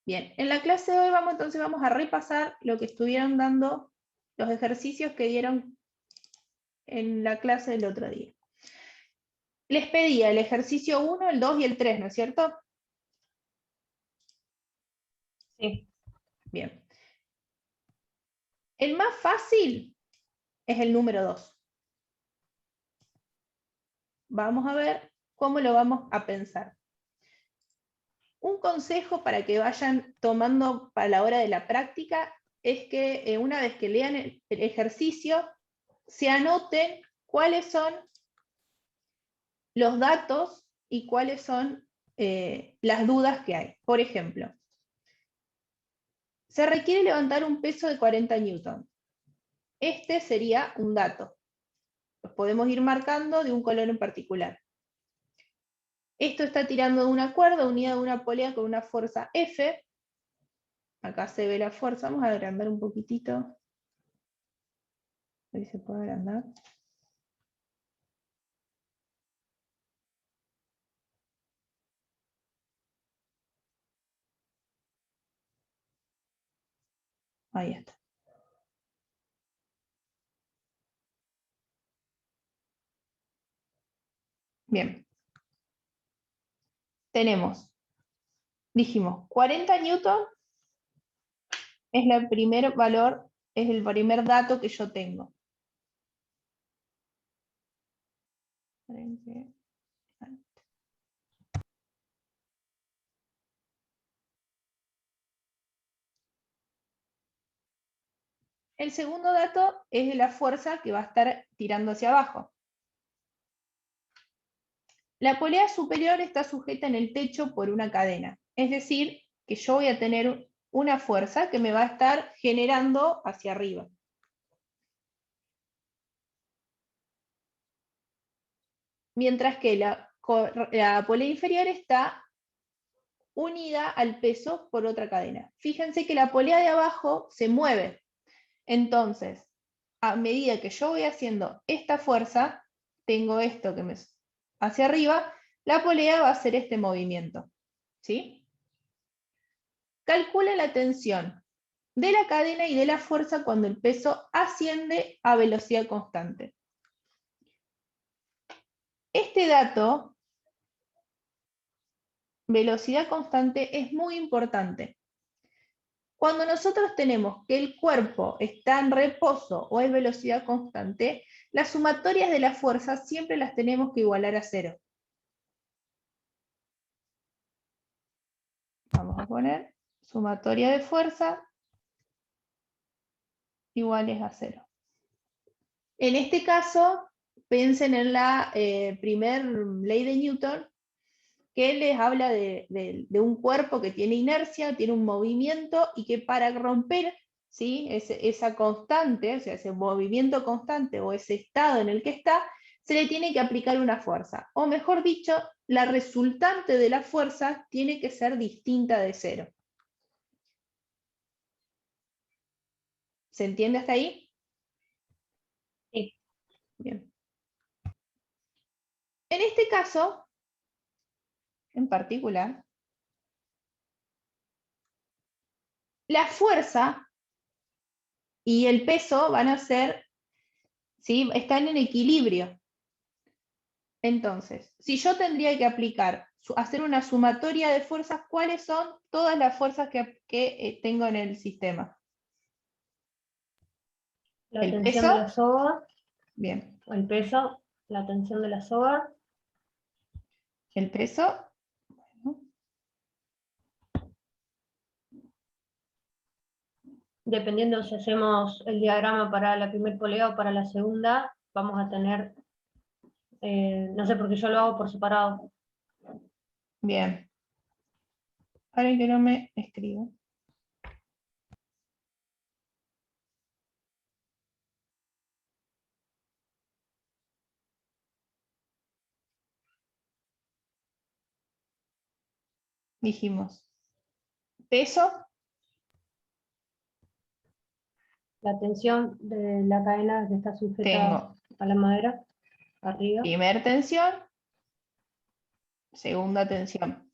Bien, en la clase de hoy entonces vamos a repasar lo que estuvieron dando, los ejercicios que dieron en la clase del otro día. Les pedía el ejercicio 1, el 2 y el 3, ¿no es cierto? Sí. Bien. El más fácil es el número 2. Vamos a ver cómo lo vamos a pensar. Un consejo para que vayan tomando para la hora de la práctica es que una vez que lean el ejercicio, se anoten cuáles son los datos y cuáles son las dudas que hay. Por ejemplo, se requiere levantar un peso de 40 newton. Este sería un dato. Los podemos ir marcando de un color en particular. Esto está tirando de una cuerda unida a una polea con una fuerza F. Acá se ve la fuerza. Vamos a agrandar un poquitito. A ver si se puede agrandar. Ahí está. Bien. Tenemos, dijimos, 40 newton es el primer valor, es el primer dato que yo tengo. El segundo dato es de la fuerza que va a estar tirando hacia abajo. La polea superior está sujeta en el techo por una cadena. Es decir, que yo voy a tener una fuerza que me va a estar generando hacia arriba. Mientras que la polea inferior está unida al peso por otra cadena. Fíjense que la polea de abajo se mueve. Entonces, a medida que yo voy haciendo esta fuerza, tengo esto que me hacia arriba, la polea va a hacer este movimiento. ¿Sí? Calcula la tensión de la cadena y de la fuerza cuando el peso asciende a velocidad constante. Este dato, velocidad constante, es muy importante. Cuando nosotros tenemos que el cuerpo está en reposo o es velocidad constante, las sumatorias de las fuerzas siempre las tenemos que igualar a 0. Vamos a poner sumatoria de fuerza iguales a 0. En este caso, piensen en la primer ley de Newton, que les habla de un cuerpo que tiene inercia, tiene un movimiento, y que para romper, ¿sí?, esa constante, o sea, ese movimiento constante o ese estado en el que está, se le tiene que aplicar una fuerza. O mejor dicho, la resultante de la fuerza tiene que ser distinta de 0. ¿Se entiende hasta ahí? Sí. Bien. En este caso, en particular, la fuerza y el peso van a ser, ¿sí?, están en equilibrio. Entonces, si yo tendría que hacer una sumatoria de fuerzas, ¿cuáles son todas las fuerzas que tengo en el sistema? La El tensión peso. de la soga. Bien. El peso, la tensión de la soga. El peso. Bueno. Dependiendo si hacemos el diagrama para la primera polea o para la segunda, vamos a tener, no sé, porque yo lo hago por separado. Bien. Ahora que no me escribo. Dijimos, peso. La tensión de la cadena que está sujeta Tengo a la madera, arriba. primer tensión, segunda tensión.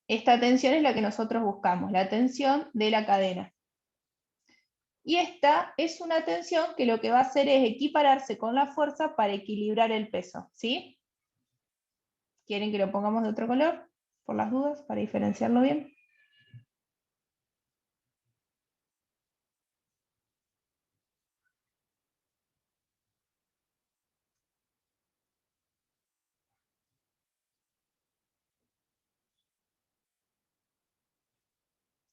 Esta tensión es la que nosotros buscamos, la tensión de la cadena. Y esta es una tensión que lo que va a hacer es equipararse con la fuerza para equilibrar el peso, ¿sí? ¿Quieren que lo pongamos de otro color? Por las dudas, para diferenciarlo bien.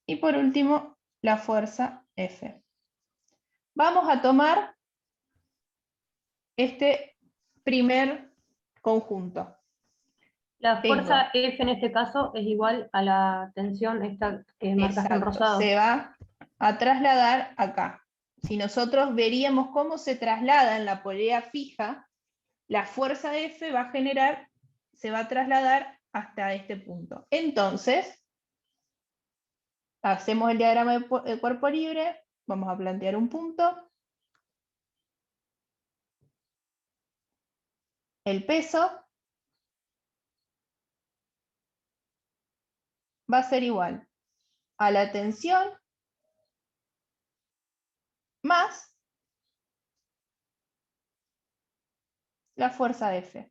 Y por último, la fuerza F. Vamos a tomar este primer conjunto. La Tengo. fuerza F en este caso es igual a la tensión esta que marcaste en Exacto, rosado. se va a trasladar acá. Si nosotros veríamos cómo se traslada en la polea fija, la fuerza F va a generar, se va a trasladar hasta este punto. Entonces, hacemos el diagrama de cuerpo libre, vamos a plantear un punto. El peso va a ser igual a la tensión más la fuerza F.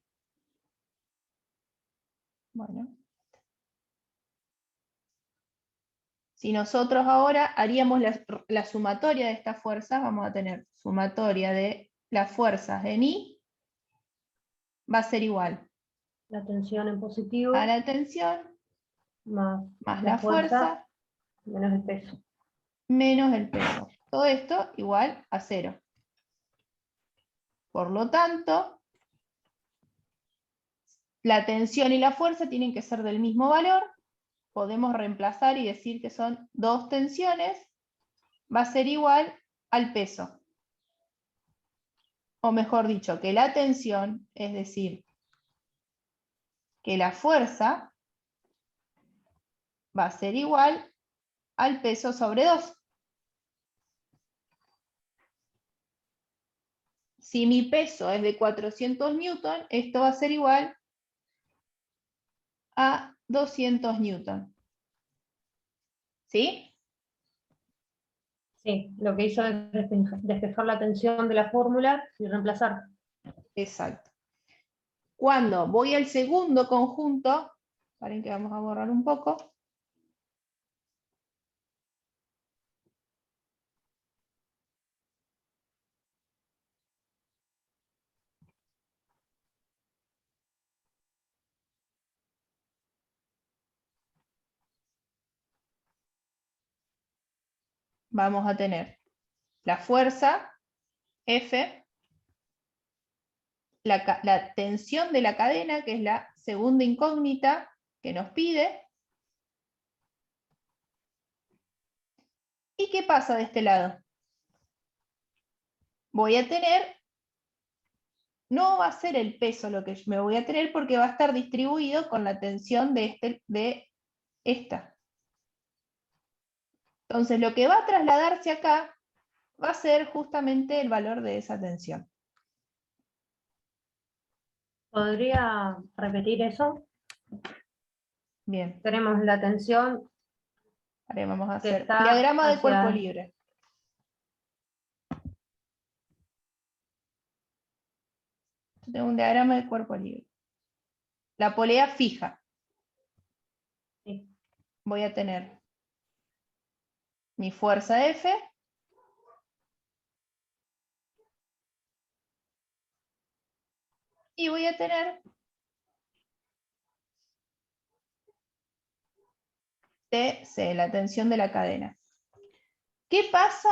Bueno. Si nosotros ahora haríamos la sumatoria de estas fuerzas, vamos a tener sumatoria de las fuerzas en I, va a ser igual La tensión en positivo a la tensión más la fuerza menos el peso. menos el peso. Todo esto igual a 0. Por lo tanto, la tensión y la fuerza tienen que ser del mismo valor. Podemos reemplazar y decir que son dos tensiones. Va a ser igual al peso. O mejor dicho, que la tensión, es decir, que la fuerza va a ser igual al peso sobre 2. Si mi peso es de 400 newton, esto va a ser igual a 200 newton. ¿Sí? Sí, lo que hizo es despejar la tensión de la fórmula y reemplazar. Exacto. Cuando voy al segundo conjunto, paren que vamos a borrar un poco. Vamos a tener la fuerza F, la tensión de la cadena, que es la segunda incógnita que nos pide. ¿Y qué pasa de este lado? Voy a tener, no va a ser el peso lo que me voy a tener porque va a estar distribuido con la tensión de esta. Entonces lo que va a trasladarse acá va a ser justamente el valor de esa tensión. ¿Podría repetir eso? Bien. Tenemos la tensión. Ahora vamos a que hacer está diagrama de hacia- cuerpo libre. Yo tengo un diagrama de cuerpo libre. La polea fija. Sí. Voy a tener mi fuerza F y voy a tener TC, la tensión de la cadena. ¿Qué pasa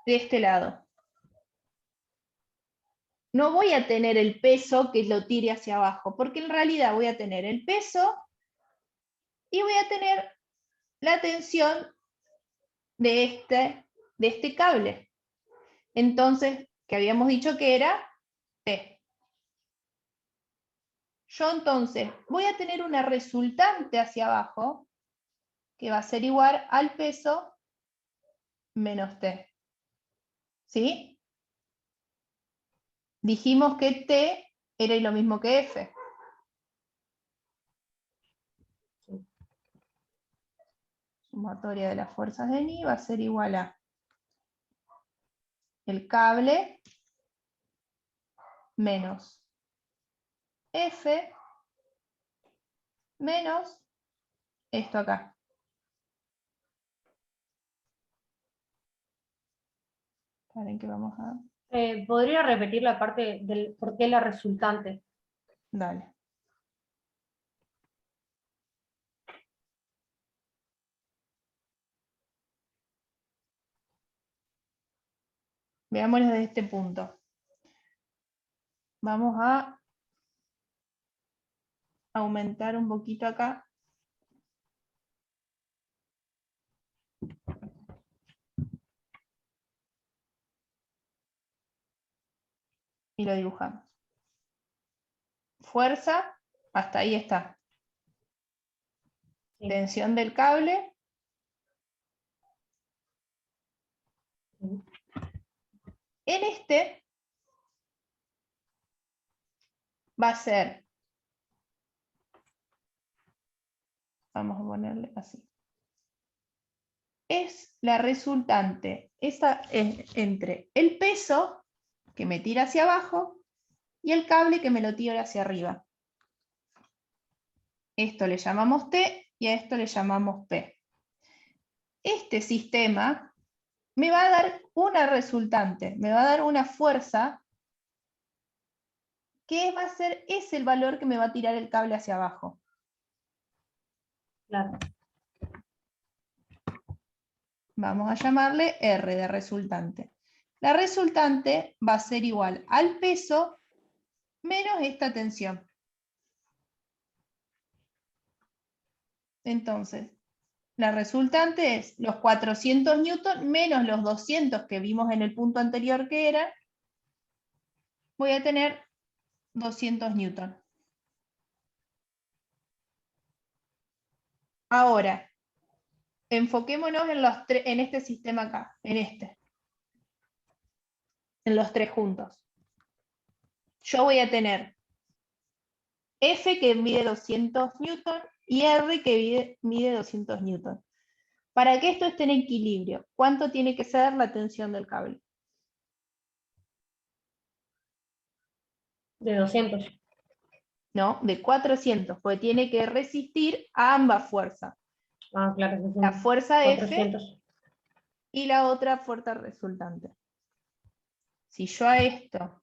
de este lado? No voy a tener el peso que lo tire hacia abajo, porque en realidad voy a tener el peso y voy a tener la tensión de este cable. Entonces, que habíamos dicho que era T. Yo entonces voy a tener una resultante hacia abajo que va a ser igual al peso menos T. ¿Sí? Dijimos que T era lo mismo que F. sumatoria de las fuerzas de Ni va a ser igual a el cable menos F menos esto acá. ¿Saben qué vamos a...? ¿Podría repetir la parte del por qué la resultante? Dale. Veámoslo desde este punto. Vamos a aumentar un poquito acá. Y lo dibujamos. Fuerza, hasta ahí está. Sí. Tensión del cable. Sí. En este va a ser, vamos a ponerle así, es la resultante, esta es entre el peso que me tira hacia abajo y el cable que me lo tira hacia arriba. Esto le llamamos T y a esto le llamamos P. Este sistema me va a dar una resultante, me va a dar una fuerza que va a ser, es el valor que me va a tirar el cable hacia abajo. Claro. Vamos a llamarle R de resultante. La resultante va a ser igual al peso menos esta tensión. Entonces, la resultante es los 400 newton menos los 200 que vimos en el punto anterior que era, voy a tener 200 newton. Ahora, enfoquémonos en este sistema acá, en los tres juntos. Yo voy a tener F que mide 200 newton y R que mide 200 newton. Para que esto esté en equilibrio, ¿cuánto tiene que ser la tensión del cable? De 200. No, de 400, porque tiene que resistir a ambas fuerzas. Ah, claro, que La son fuerza F 400. y la otra fuerza resultante. Si yo a esto,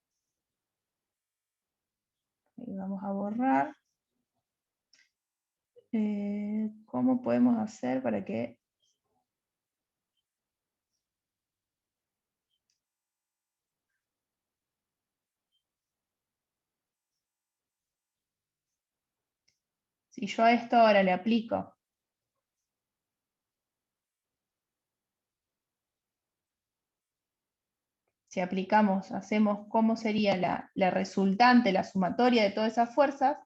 vamos a borrar, ¿cómo podemos hacer para que... Si yo a esto ahora le aplico si aplicamos, hacemos cómo sería la resultante, la sumatoria de todas esas fuerzas,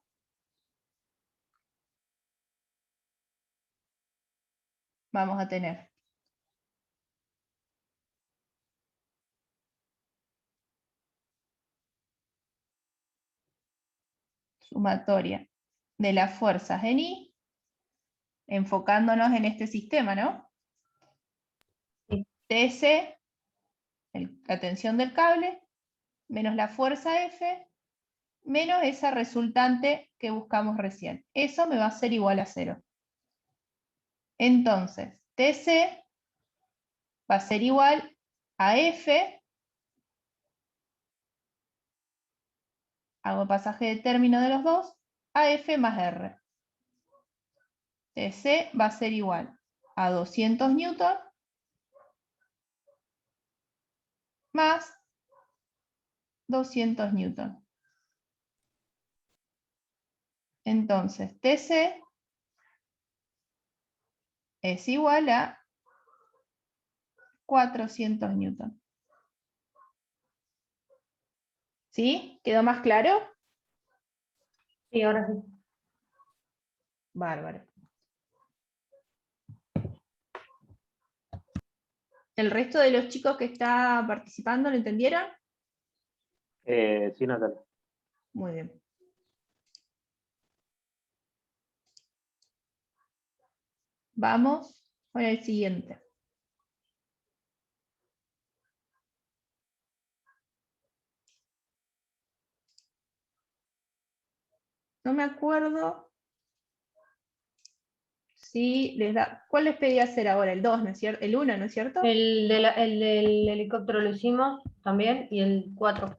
vamos a tener sumatoria de las fuerzas en I, enfocándonos en este sistema, ¿no? Sí. TS, la tensión del cable, menos la fuerza F, menos esa resultante que buscamos recién. Eso me va a ser igual a 0. Entonces, TC va a ser igual a F, hago pasaje de término de los dos, a F más R. TC va a ser igual a 200 newton más 200 newton. Entonces, TC es igual a 400 newton. ¿Sí? ¿Quedó más claro? Sí, ahora sí. Bárbaro. ¿El resto de los chicos que está participando lo entendieron? Sí, Natalia. Muy bien. Vamos con el siguiente. No me acuerdo si les da... ¿Cuál les pedí hacer ahora? El 2, ¿no es cierto? El 1, ¿no es cierto? El del helicóptero lo hicimos también, y el 4.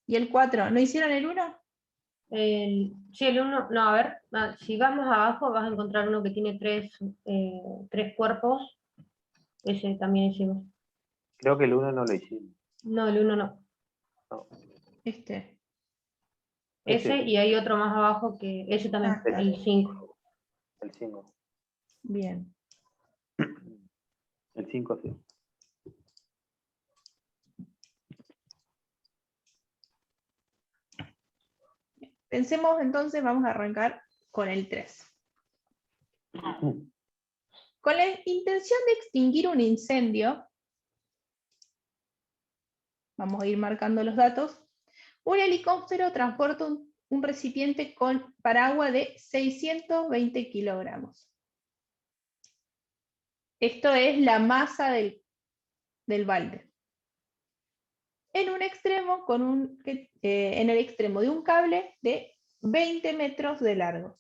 ¿Y el 4? ¿No hicieron el 1? Sí, el 1, no, a ver, si vas más abajo vas a encontrar uno que tiene tres cuerpos. Ese también hicimos. Creo que el 1 no lo hicimos. No, el 1 no. No. Este. Ese, Ese. y hay otro más abajo que ese también, Ah, el 5. El 5. bien. El 5 sí. Pensemos entonces, vamos a arrancar con el 3. Con la intención de extinguir un incendio, vamos a ir marcando los datos, un helicóptero transporta un recipiente con paraguas de 620 kilogramos. Esto es la masa del balde. En un extremo, en el extremo de un cable de 20 metros de largo.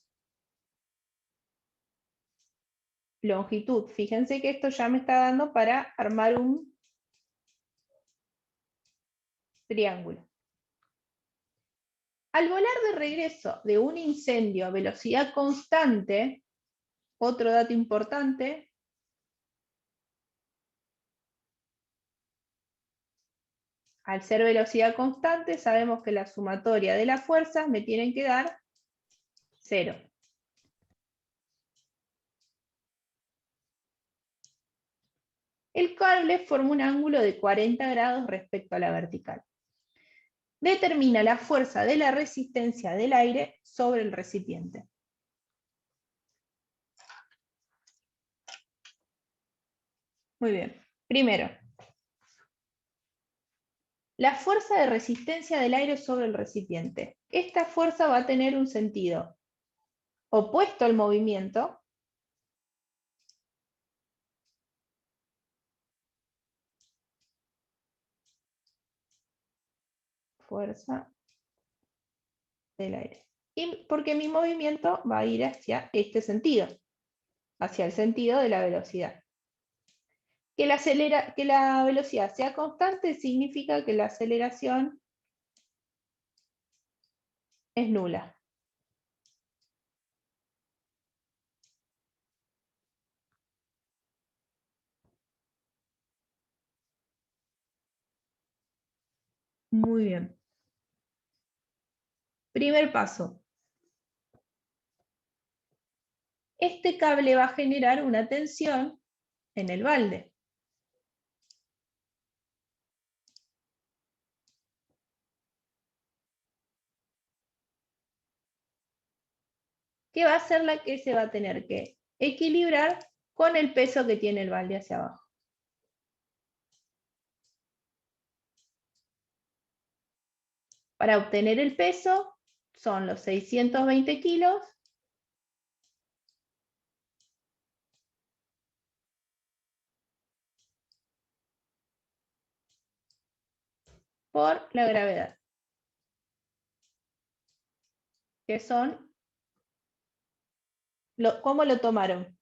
Longitud, fíjense que esto ya me está dando para armar un triángulo. Al volar de regreso de un incendio a velocidad constante, otro dato importante, al ser velocidad constante, sabemos que la sumatoria de las fuerzas me tienen que dar 0. El cable forma un ángulo de 40 grados respecto a la vertical. Determina la fuerza de la resistencia del aire sobre el recipiente. Muy bien. Primero, la fuerza de resistencia del aire sobre el recipiente. Esta fuerza va a tener un sentido opuesto al movimiento, fuerza del aire. Y porque mi movimiento va a ir hacia este sentido, hacia el sentido de la velocidad. Que la velocidad sea constante significa que la aceleración es nula. Muy bien. Primer paso. Este cable va a generar una tensión en el balde. Que va a ser la que se va a tener que equilibrar con el peso que tiene el balde hacia abajo. Para obtener el peso son los 620 kilos por la gravedad, que son, ¿cómo lo tomaron?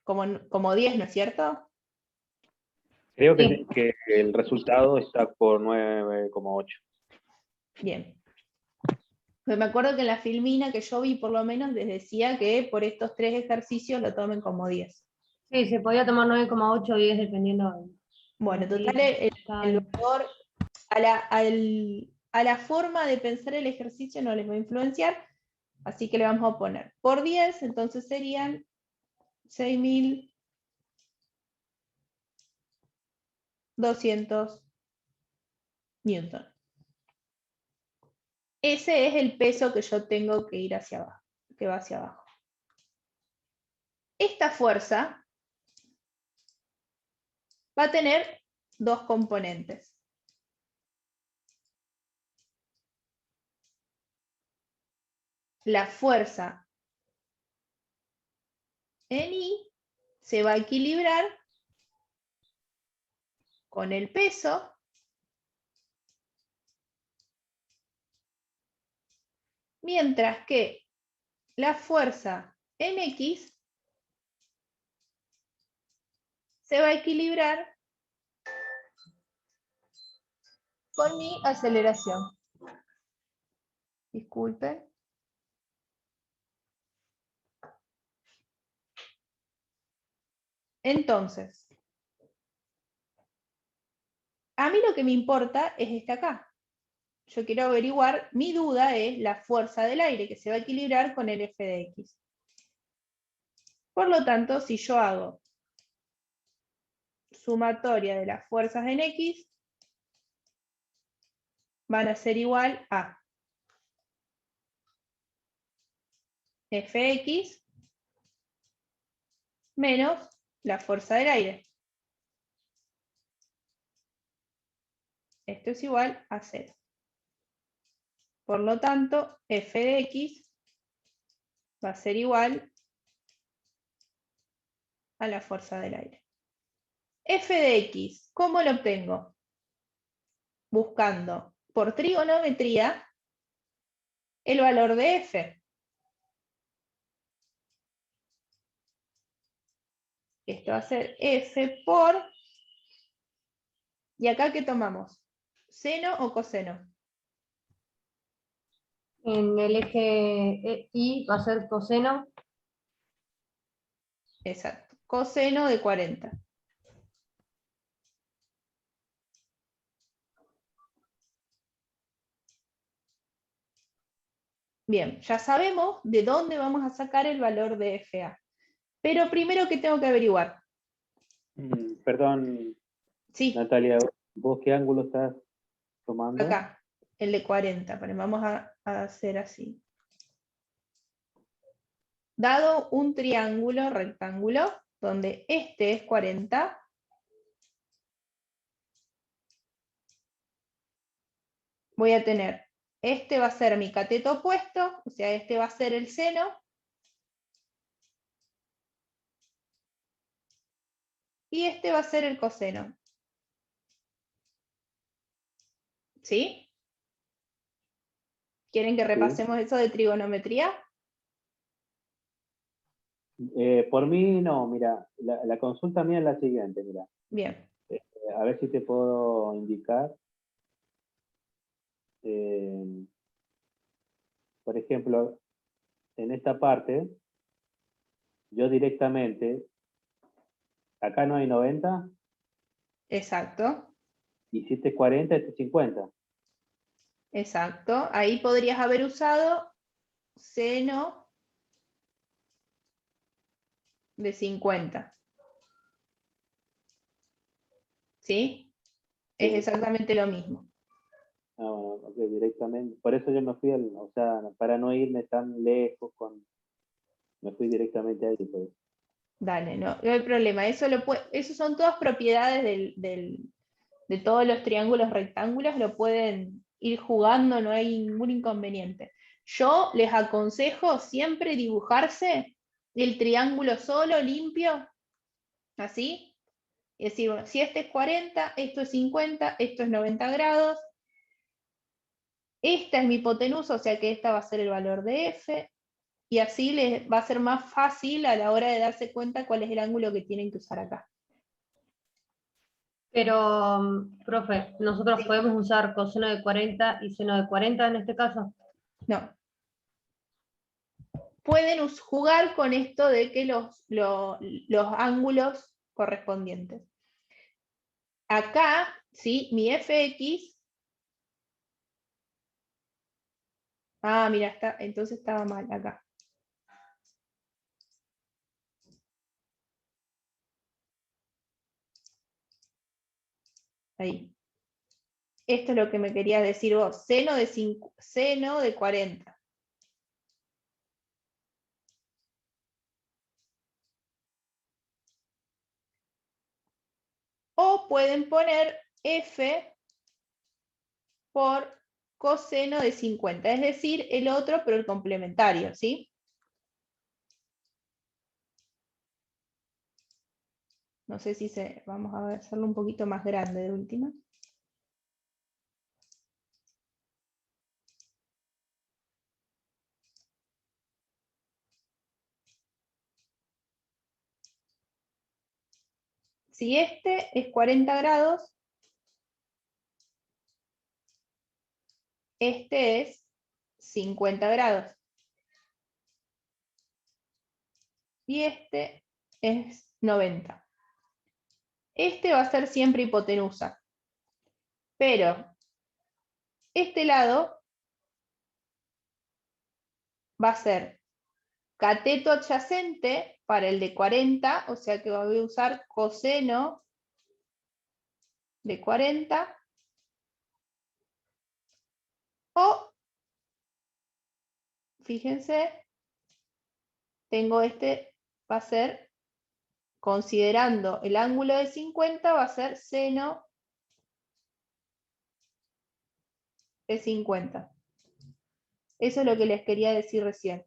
Como 10, ¿no es cierto? Creo Sí. que el resultado está por 9,8. Bien. Pues me acuerdo que en la filmina que yo vi por lo menos les decía que por estos 3 ejercicios lo tomen como 10. Sí, se podía tomar 9,8 o 10 dependiendo. Bueno, Sí, total, el valor a la forma de pensar el ejercicio no les va a influenciar, así que le vamos a poner por 10, entonces serían 6.200 newton. Ese es el peso que yo tengo que ir hacia abajo, que va hacia abajo. Esta fuerza va a tener dos componentes. La fuerza en I se va a equilibrar con el peso mientras que la fuerza en X se va a equilibrar con mi aceleración. Disculpen. Entonces, a mí lo que me importa es este acá. Yo quiero averiguar, mi duda es la fuerza del aire que se va a equilibrar con el F de X. Por lo tanto, si yo hago sumatoria de las fuerzas en X, van a ser igual a Fx menos la fuerza del aire. Esto es igual a 0. Por lo tanto, f de x va a ser igual a la fuerza del aire. F de x, ¿cómo lo obtengo? Buscando por trigonometría el valor de f. Esto va a ser f por... ¿Y acá qué tomamos? ¿Seno o coseno? En el eje Y va a ser coseno. Exacto. Coseno de 40. Bien, ya sabemos de dónde vamos a sacar el valor de FA. Pero primero, ¿qué tengo que averiguar? Perdón, Sí, Natalia, ¿vos qué ángulo estás tomando? acá, el de 40. Pero vamos a hacer así. Dado un triángulo rectángulo, donde este es 40, voy a tener, este va a ser mi cateto opuesto, o sea, este va a ser el seno, y este va a ser el coseno. ¿Sí? ¿Quieren que repasemos eso de trigonometría? Por mí, no, mira, la consulta mía es la siguiente, mira. Bien. A ver si te puedo indicar. eh, por ejemplo, en esta parte, yo directamente, acá no hay 90, Exacto, y si este es 40, este es 50. exacto. Ahí podrías haber usado seno de 50. ¿Sí? Es Sí. exactamente lo mismo. Ah, bueno, ok, directamente. Por eso yo me fui, o sea, para no irme tan lejos, me fui directamente ahí. Pues. Dale, no hay problema. Eso son todas propiedades de todos los triángulos rectángulos, lo pueden ir jugando, no hay ningún inconveniente. Yo les aconsejo siempre dibujarse el triángulo solo, limpio, así. Es decir, bueno, si este es 40, esto es 50, esto es 90 grados. Esta es mi hipotenusa, o sea que esta va a ser el valor de f. Y así les va a ser más fácil a la hora de darse cuenta cuál es el ángulo que tienen que usar acá. Pero, profe, nosotros Sí. podemos usar coseno de 40 y seno de 40 en este caso. No. Pueden jugar con esto de que los ángulos correspondientes. Acá, ¿sí? Mi fx. Ah, mira, entonces estaba mal acá. Ahí. Esto es lo que me querías decir vos. Seno de 40. O pueden poner f por coseno de 50, es decir, el otro, pero el complementario, ¿sí? No sé si vamos a hacerlo un poquito más grande de última. Si este es 40 grados, este es 50 grados. Y este es 90. Este va a ser siempre hipotenusa. Pero este lado va a ser cateto adyacente para el de 40, o sea que voy a usar coseno de 40, o, fíjense, tengo este, va a ser, considerando el ángulo de 50, va a ser seno de 50. Eso es lo que les quería decir recién.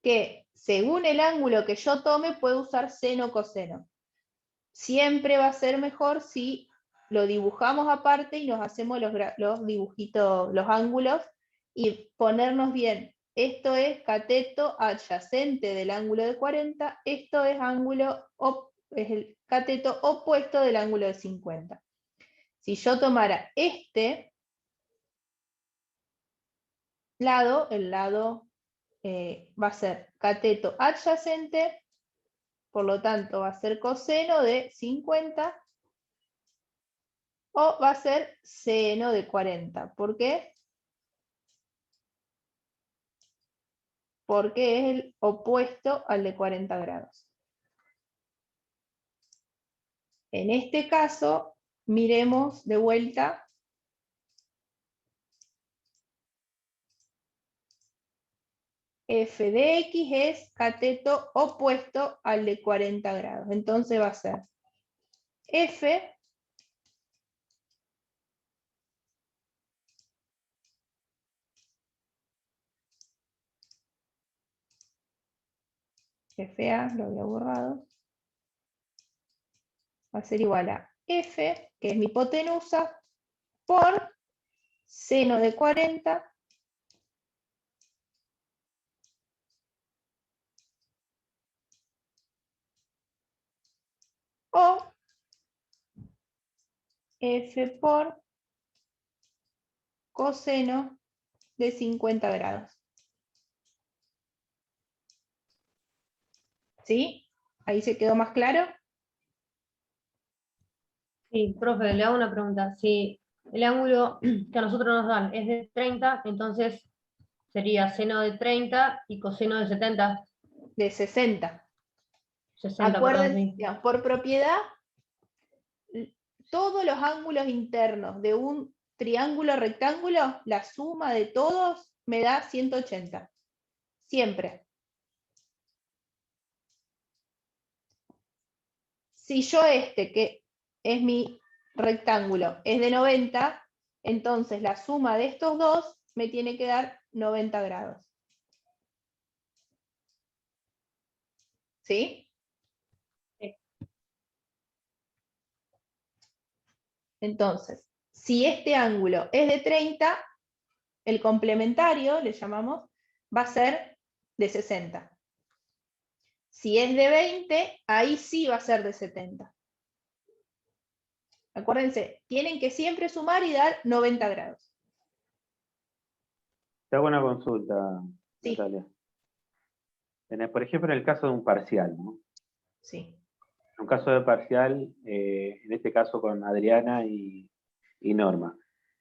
Que según el ángulo que yo tome, puedo usar seno o coseno. Siempre va a ser mejor si lo dibujamos aparte y nos hacemos los dibujitos, los ángulos, y ponernos bien. Esto es cateto adyacente del ángulo de 40, esto es es el cateto opuesto del ángulo de 50. Si yo tomara este lado, el lado va a ser cateto adyacente, por lo tanto va a ser coseno de 50, o va a ser seno de 40. ¿Por qué? Porque es el opuesto al de 40 grados. En este caso, miremos de vuelta. F de X es cateto opuesto al de 40 grados. Entonces va a ser F FA, lo había borrado, va a ser igual a F, que es mi hipotenusa, por seno de 40 o F por coseno de 50 grados. ¿Sí? ¿Ahí se quedó más claro? Sí, profe, le hago una pregunta. Si el ángulo que a nosotros nos dan es de 30, entonces sería seno de 30 y coseno de 70. De 60. 60, perdón, Acuérdense, sí. digamos, por propiedad, todos los ángulos internos de un triángulo rectángulo, la suma de todos me da 180. Siempre. Si yo que es mi rectángulo, es de 90, entonces la suma de estos dos me tiene que dar 90 grados. ¿Sí? Sí. Entonces, si este ángulo es de 30, el complementario, le llamamos, va a ser de 60. Si es de 20, ahí sí va a ser de 70. Acuérdense, tienen que siempre sumar y dar 90 grados. Te hago una consulta, Sí. Natalia. Por ejemplo, en el caso de un parcial, ¿no? Sí. En un caso de parcial, en este caso con Adriana y Norma.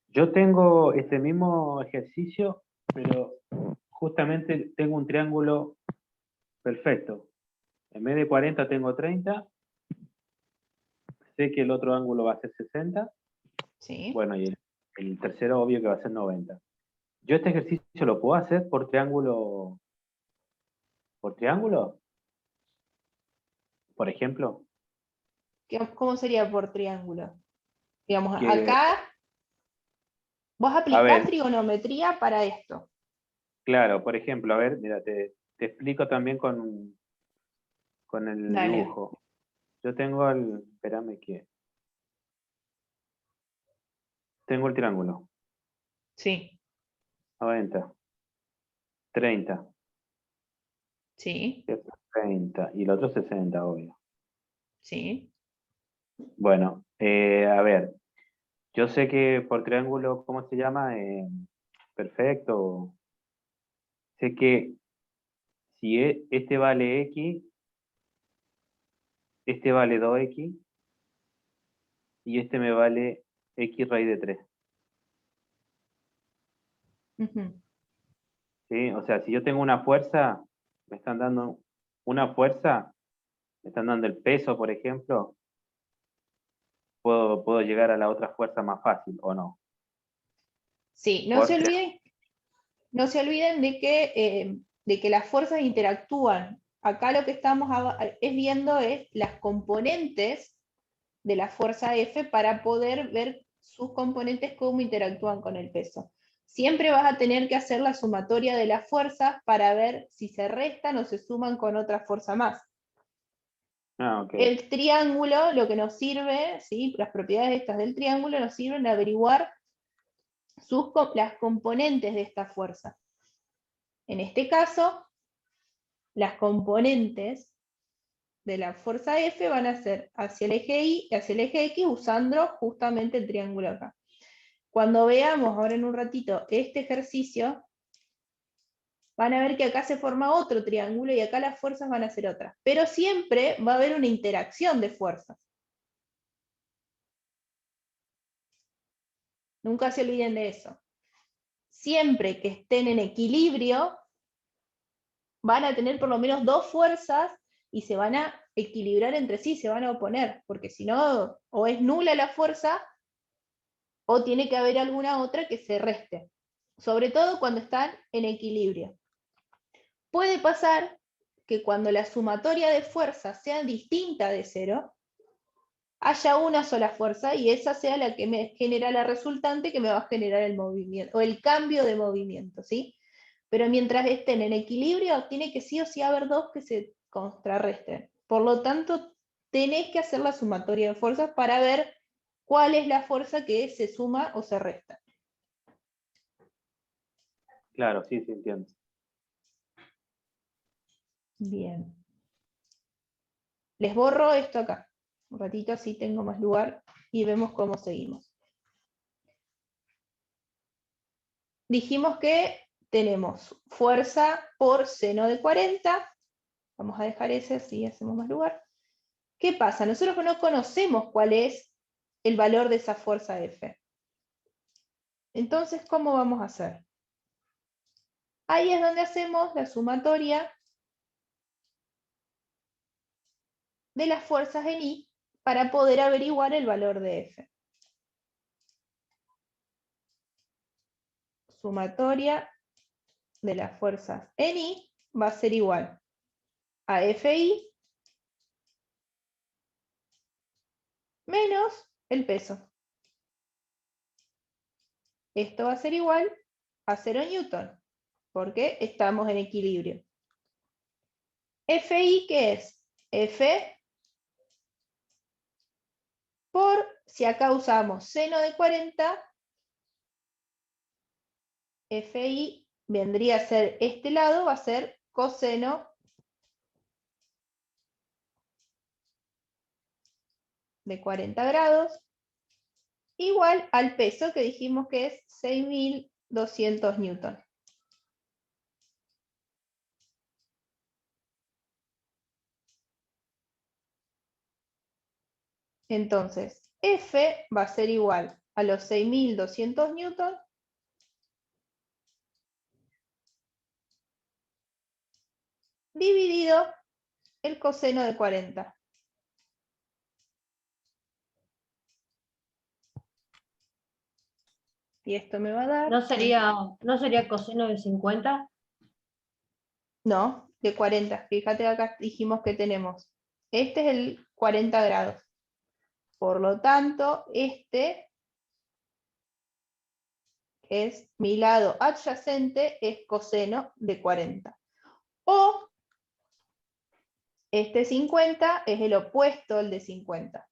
Yo tengo este mismo ejercicio, pero justamente tengo un triángulo perfecto. En vez de 40 tengo 30. Sé que el otro ángulo va a ser 60. Sí. Bueno, y el tercero obvio que va a ser 90. ¿Yo este ejercicio lo puedo hacer por triángulo? ¿Por triángulo? Por ejemplo. ¿Cómo sería por triángulo? Digamos, Que, acá vos a aplicás ver, trigonometría para esto. claro, por ejemplo, a ver, mira, te explico también con el Dale. dibujo. Yo tengo el, espérame que, tengo el triángulo, Sí, 90, 30, sí, 30, y el otro 60, obvio. sí. Bueno, a ver, yo sé que por triángulo, ¿cómo se llama? Perfecto. Sé que si este vale X, este vale 2X, y este me vale X raíz de 3. Ujú. ¿Sí? O sea, si yo tengo una fuerza, me están dando una fuerza, me están dando el peso, por ejemplo, puedo llegar a la otra fuerza más fácil, ¿o no? Sí, Porque, no se olviden de que las fuerzas interactúan. Acá lo que estamos es viendo es las componentes de la fuerza F para poder ver sus componentes cómo interactúan con el peso. Siempre vas a tener que hacer la sumatoria de las fuerzas para ver si se restan o se suman con otra fuerza más. ok, El triángulo lo que nos sirve, ¿sí? Las propiedades estas del triángulo nos sirven de averiguar las componentes de esta fuerza. En este caso, las componentes de la fuerza F van a ser hacia el eje Y y hacia el eje X usando justamente el triángulo acá. Cuando veamos ahora en un ratito este ejercicio, van a ver que acá se forma otro triángulo y acá las fuerzas van a ser otras. Pero siempre va a haber una interacción de fuerzas. Nunca se olviden de eso. Siempre que estén en equilibrio, van a tener por lo menos dos fuerzas y se van a equilibrar entre sí, se van a oponer, porque si no, o es nula la fuerza, o tiene que haber alguna otra que se reste, sobre todo cuando están en equilibrio. Puede pasar que cuando la sumatoria de fuerzas sea distinta de cero, haya una sola fuerza y esa sea la que me genera la resultante que me va a generar el movimiento, o el cambio de movimiento, ¿sí? Pero mientras estén en equilibrio, tiene que sí o sí haber dos que se contrarresten. Por lo tanto, tenés que hacer la sumatoria de fuerzas para ver cuál es la fuerza que se suma o se resta. claro, sí, sí, entiendo. Bien. Les borro esto acá. Un ratito así tengo más lugar y vemos cómo seguimos. Dijimos que tenemos fuerza por seno de 40. Vamos a dejar ese así, hacemos más lugar. ¿Qué pasa? Nosotros no conocemos cuál es el valor de esa fuerza F. Entonces, ¿cómo vamos a hacer? Ahí es donde hacemos la sumatoria de las fuerzas en I para poder averiguar el valor de F. Sumatoria de las fuerzas en I va a ser igual a Fi menos el peso. Esto va a ser igual a 0 newton, porque estamos en equilibrio. Fi, ¿qué es? F por, si acá usamos seno de 40, Fi vendría a ser este lado, va a ser coseno de 40 grados, igual al peso que dijimos que es 6.200 newton. Entonces, F va a ser igual a los 6.200 newton dividido el coseno de 40. Y esto me va a dar... ¿No sería coseno de 50? No, de 40. Fíjate acá dijimos que tenemos. Este es el 40 grados. Por lo tanto, este es mi lado adyacente, es coseno de 40. O Este 50 es el opuesto al de 50.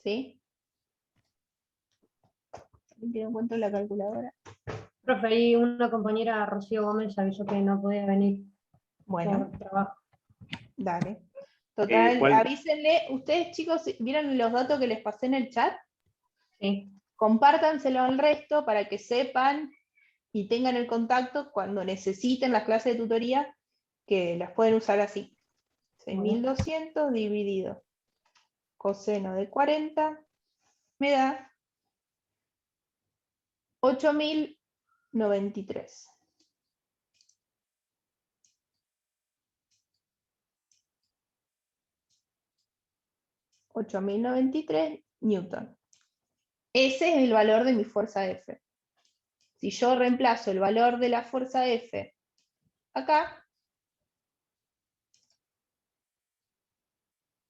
¿Sí? ¿Tiene en cuenta la calculadora? Profe, ahí una compañera, Rocío Gómez, avisó que no podía venir Bueno, por trabajo. dale. Total, ¿Cuál? avísenle. Ustedes, chicos, ¿vieron los datos que les pasé en el chat? Sí. Compártanselo al resto para que sepan y tengan el contacto cuando necesiten las clases de tutoría, que las pueden usar así. 6.200 dividido coseno de 40 me da 8.093. 8.093 newton. Ese es el valor de mi fuerza F. Si yo reemplazo el valor de la fuerza F acá,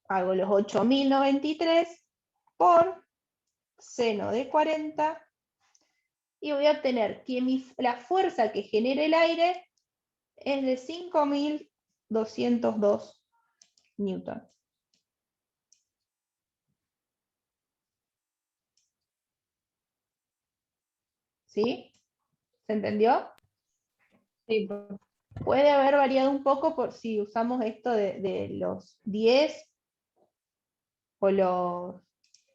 hago los 8.093 por seno de 40 y voy a obtener que la fuerza que genera el aire es de 5.202 newton. ¿Sí? ¿Se entendió? Sí, profe. Puede haber variado un poco por si usamos esto de los 10 o los...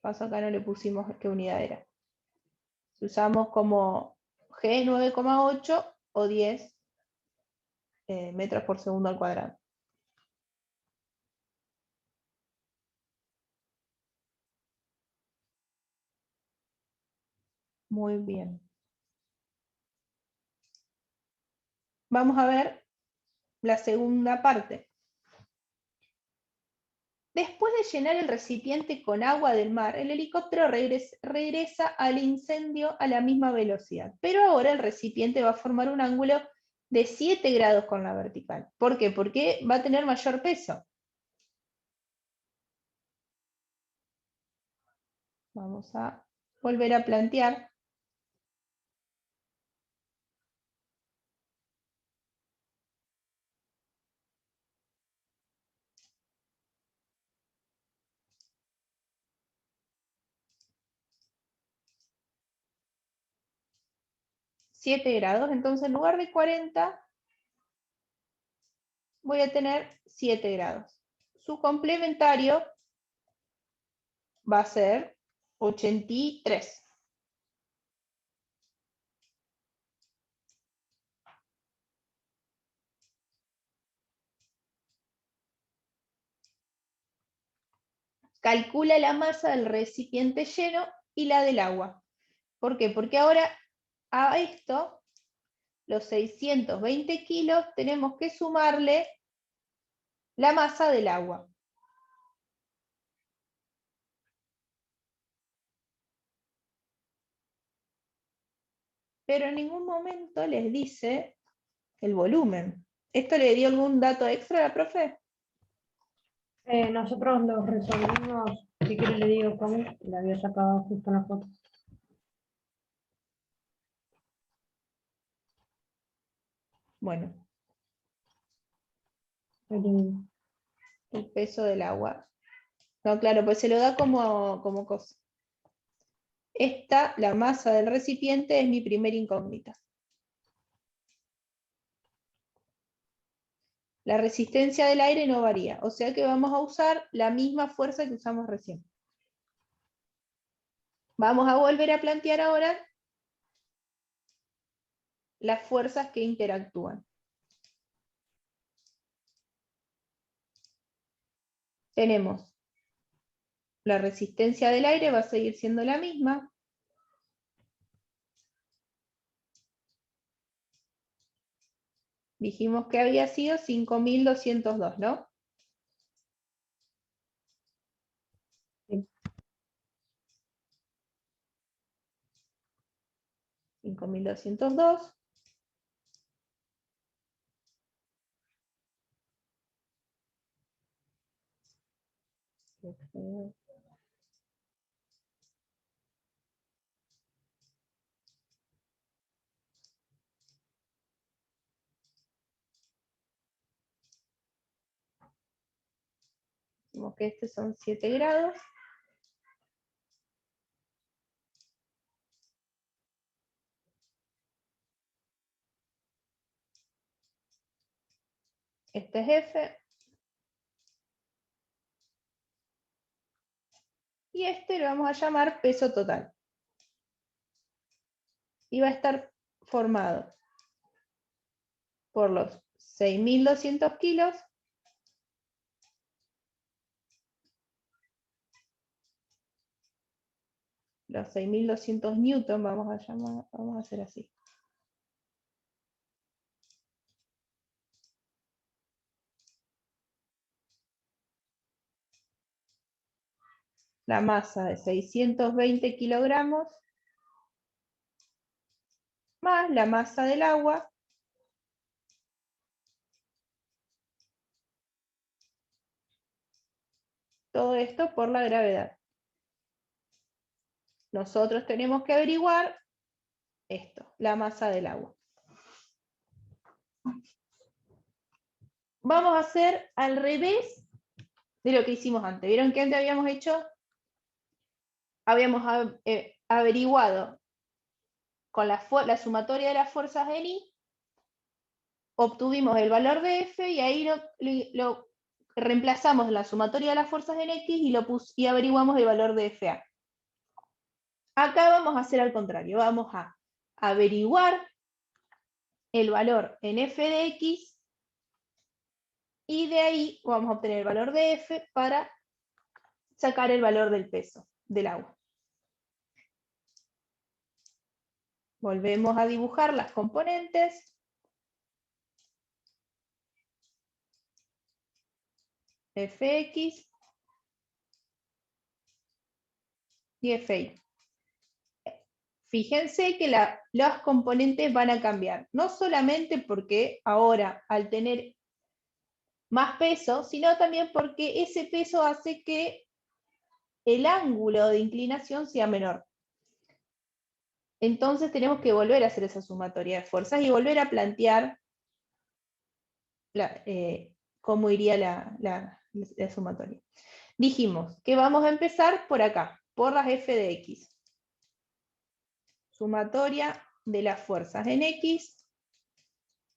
Paso acá no le pusimos qué unidad era. Si usamos como G 9,8 o 10 metros por segundo al cuadrado. Muy bien. Vamos a ver la segunda parte. Después de llenar el recipiente con agua del mar, el helicóptero regresa al incendio a la misma velocidad. Pero ahora el recipiente va a formar un ángulo de 7 grados con la vertical. ¿Por qué? Porque va a tener mayor peso. Vamos a volver a plantear. Siete grados, entonces en lugar de 40 voy a tener 7 grados. Su complementario va a ser 83. Calcula la masa del recipiente lleno y la del agua. ¿Por qué? Porque ahora a esto, los 620 kilos, tenemos que sumarle la masa del agua. Pero en ningún momento les dice el volumen. ¿Esto le dio algún dato extra a la profe? Nosotros los resolvimos, si quiere le digo cómo, le había sacado justo una foto. Bueno, El- el peso del agua. No, claro, pues se lo da como cosa. Esta, la masa del recipiente, es mi primera incógnita. La resistencia del aire no varía, o sea que vamos a usar la misma fuerza que usamos recién. Vamos a volver a plantear ahora las fuerzas que interactúan. Tenemos la resistencia del aire, va a seguir siendo la misma. Dijimos que había sido 5.202, ¿no? Sí. 5.202. Como que estos son 7 grados. Este es F. Y este lo vamos a llamar peso total. Y va a estar formado por los 6.200 kilos los 6.200 newton, vamos a hacer así. La masa de 620 kilogramos más la masa del agua todo esto por la gravedad. Nosotros tenemos que averiguar esto, la masa del agua. Vamos a hacer al revés de lo que hicimos antes. ¿Vieron que antes habíamos hecho? Habíamos averiguado con la sumatoria de las fuerzas en I, obtuvimos el valor de F y ahí lo reemplazamos la sumatoria de las fuerzas en X y averiguamos el valor de FA. Acá vamos a hacer al contrario, vamos a averiguar el valor en F de X y de ahí vamos a obtener el valor de F para sacar el valor del peso del agua. Volvemos a dibujar las componentes. Fx y Fi. Fíjense que los componentes van a cambiar, no solamente porque ahora al tener más peso, sino también porque ese peso hace que el ángulo de inclinación sea menor. Entonces tenemos que volver a hacer esa sumatoria de fuerzas y volver a plantear cómo iría la sumatoria. Dijimos que vamos a empezar por acá, por las F de X. Sumatoria de las fuerzas en X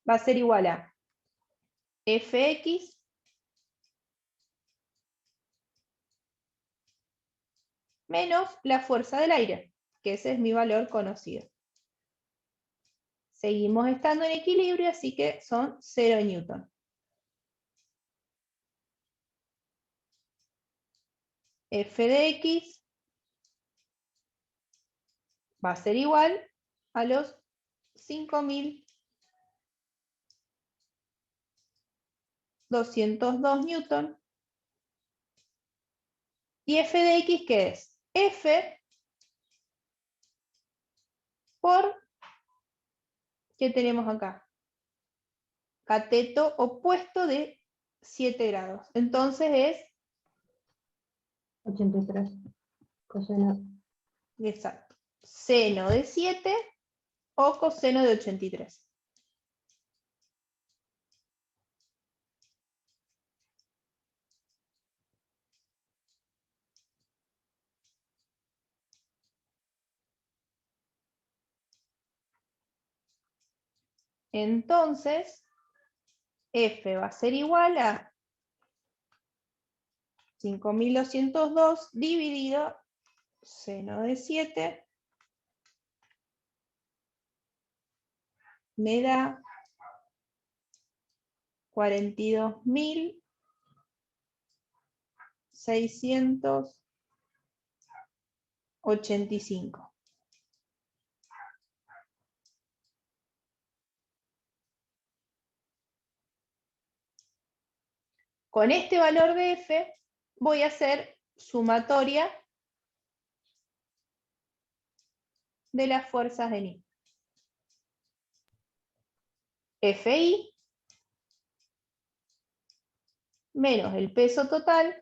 va a ser igual a Fx menos la fuerza del aire, que ese es mi valor conocido. Seguimos estando en equilibrio, así que son 0 newton. F de X va a ser igual a los 5.202 newton. ¿Y F de X qué es? F por, ¿qué tenemos acá? Cateto opuesto de 7 grados. Entonces es 83. Coseno. exacto. Seno de 7 o coseno de 83. Entonces, F va a ser igual a 5.202 dividido seno de 7 me da 42.685. Con este valor de F voy a hacer sumatoria de las fuerzas en I. Fi menos el peso total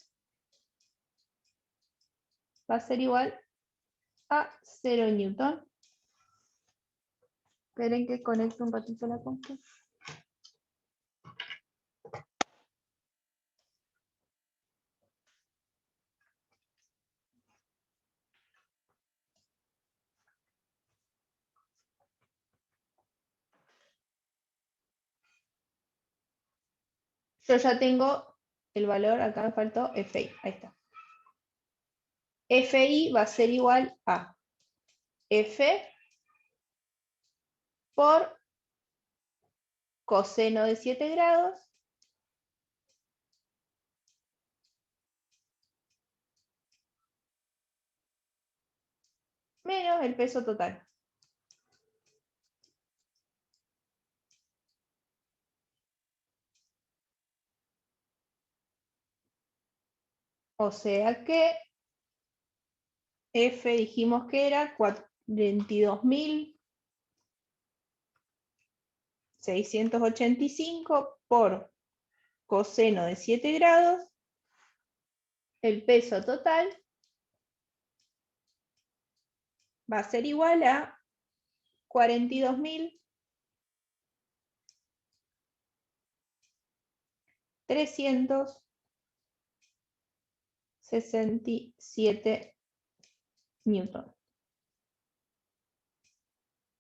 va a ser igual a 0 newton. Esperen que conecte un ratito la compu. yo ya tengo el valor, acá me faltó FI, ahí está. FI va a ser igual a F por coseno de 7 grados menos el peso total. O sea que F dijimos que era 42.685 por coseno de 7 grados. El peso total va a ser igual a 42.367 newton.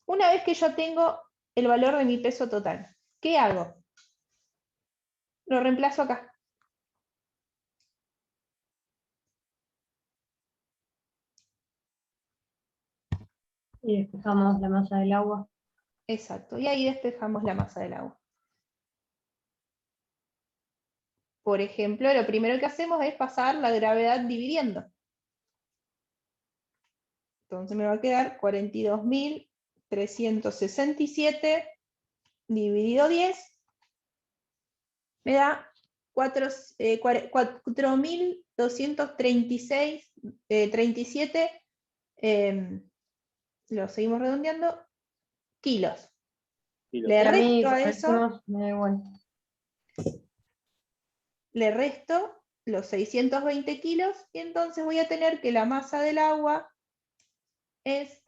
Una vez que yo tengo el valor de mi peso total, ¿qué hago? Lo reemplazo acá. Y despejamos la masa del agua. Exacto, y ahí despejamos la masa del agua. Por ejemplo, lo primero que hacemos es pasar la gravedad dividiendo. Entonces me va a quedar 42.367 dividido 10. Me da 4.237, lo seguimos redondeando, kilos. Kilos. Le Y a mí, resto a como eso, decimos, me da igual. le resto los 620 kilos y entonces voy a tener que la masa del agua es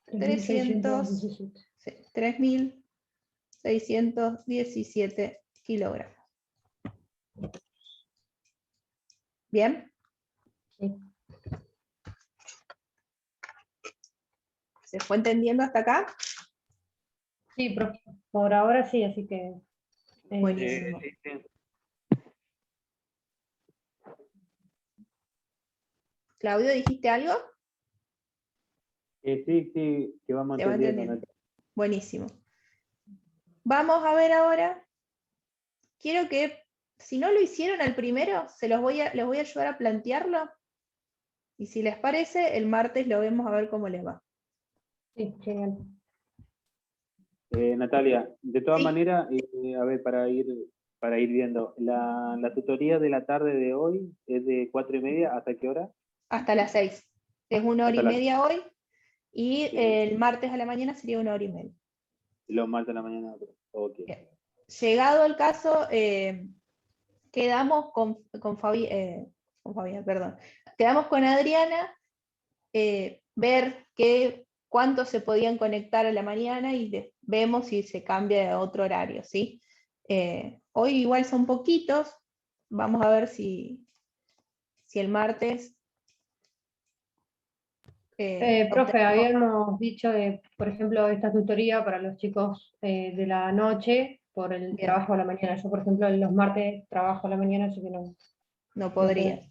3.617 kilogramos. ¿Bien? Sí. ¿Se fue entendiendo hasta acá? Sí, por ahora sí, así que... Buenísimo. Claudio, ¿dijiste algo? Sí, que vamos Se va entendiendo. entendiendo. Buenísimo. Vamos a ver ahora. Quiero que, si no lo hicieron al primero, les voy a ayudar a plantearlo. Y si les parece, el martes lo vemos a ver cómo les va. Sí, genial. Natalia, de todas Sí. maneras, a ver, para ir viendo, la tutoría de la tarde de hoy es de 4:30, ¿hasta qué hora? Hasta las 6. Es 1 hora Hasta y media hoy. Y Sí. el martes a la mañana sería 1 hora y media. Los martes de la mañana, ok. Bien. Llegado el caso, quedamos con Fabián, perdón. Quedamos con Adriana, ver cuántos se podían conectar a la mañana y vemos si se cambia a otro horario, ¿sí? Hoy igual son poquitos, vamos a ver si el martes... Profe, habíamos dicho, por ejemplo, esta tutoría para los chicos de la noche por el Bien. trabajo a la mañana. Yo, por ejemplo, los martes trabajo a la mañana, así que no No podría. puedo.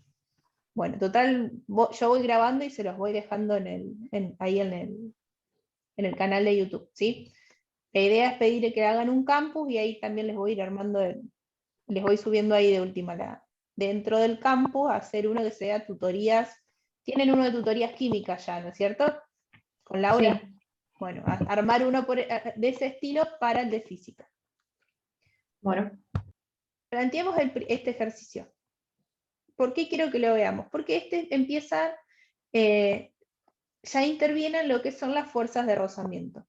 Bueno, total, yo voy grabando y se los voy dejando ahí en el canal de YouTube, ¿sí? La idea es pedir que hagan un campus y ahí también les voy a ir armando, les voy subiendo ahí de última dentro del campus, hacer uno que sea tutorías. Tienen uno de tutorías químicas ya, ¿no es cierto? Con Laura. Sí. Bueno, armar uno de ese estilo para el de física. Bueno, Planteemos este ejercicio. ¿Por qué quiero que lo veamos? Porque este empieza, ya interviene en lo que son las fuerzas de rozamiento.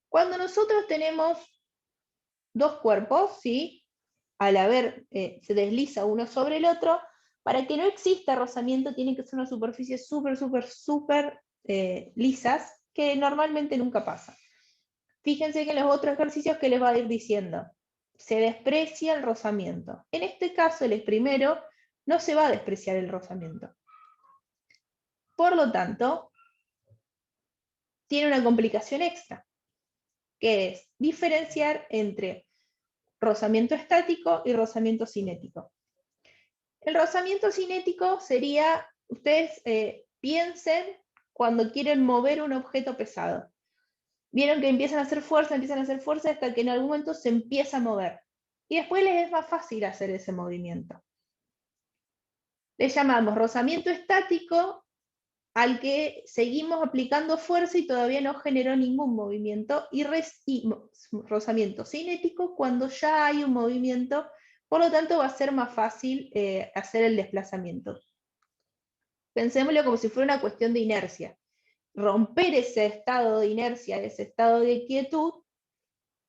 Cuando nosotros tenemos dos cuerpos, ¿sí? Al haber, se desliza uno sobre el otro, para que no exista rozamiento tiene que ser una superficie súper lisas, que normalmente nunca pasa. Fíjense que en los otros ejercicios que les va a ir diciendo, se desprecia el rozamiento. En este caso, el primero, no se va a despreciar el rozamiento. Por lo tanto, tiene una complicación extra, que es diferenciar entre rozamiento estático y rozamiento cinético. El rozamiento cinético sería, ustedes piensen cuando quieren mover un objeto pesado. Vieron que empiezan a hacer fuerza hasta que en algún momento se empieza a mover. Y después les es más fácil hacer ese movimiento. Le llamamos rozamiento estático al que seguimos aplicando fuerza y todavía no generó ningún movimiento, y rozamiento cinético cuando ya hay un movimiento, por lo tanto va a ser más fácil hacer el desplazamiento. Pensémoslo como si fuera una cuestión de inercia. Romper ese estado de inercia, ese estado de quietud,